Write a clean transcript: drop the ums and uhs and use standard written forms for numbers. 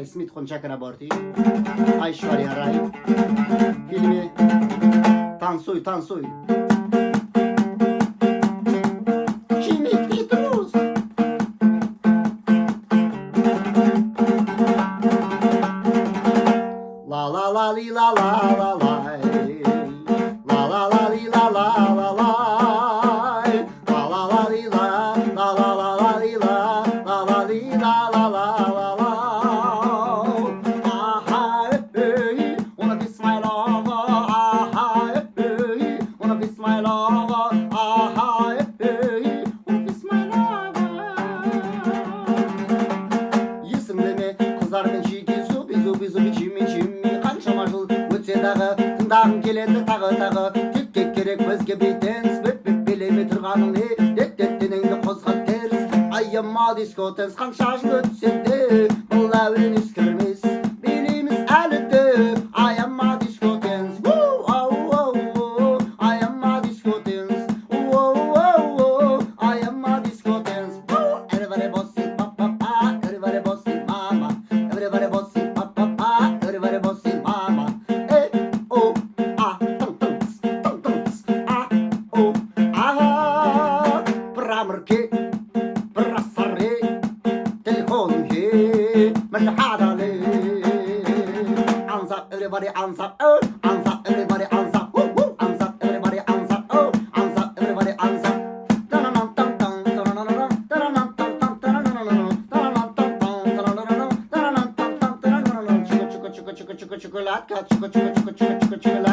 اسمی تخونچکر بارتی Ayşvarya Ray filmi Tansoy Tansoy Jimmy Titus La la la li la la la la La la la li la la la la La la la li la la la la la li la la la li la la la la la Тыңдағым келеді тағы текке керек бізге бейтенс білеме тұрғаның не деттенеңді қозғап теріс айыма дискотенс қанша жыл өтсе де бұл әуен ескірмес білеміз әлі де айыма дискотенс айыма дискотенс айыма дискотенс everybody bossy papa everybody bossy mama everybody bossy papa everybody bossy mama Everybody hands up, hands up, everybody hands up, hands up, everybody hands up, hands up, everybody hands up. Çikolata, çikolata, çikolata.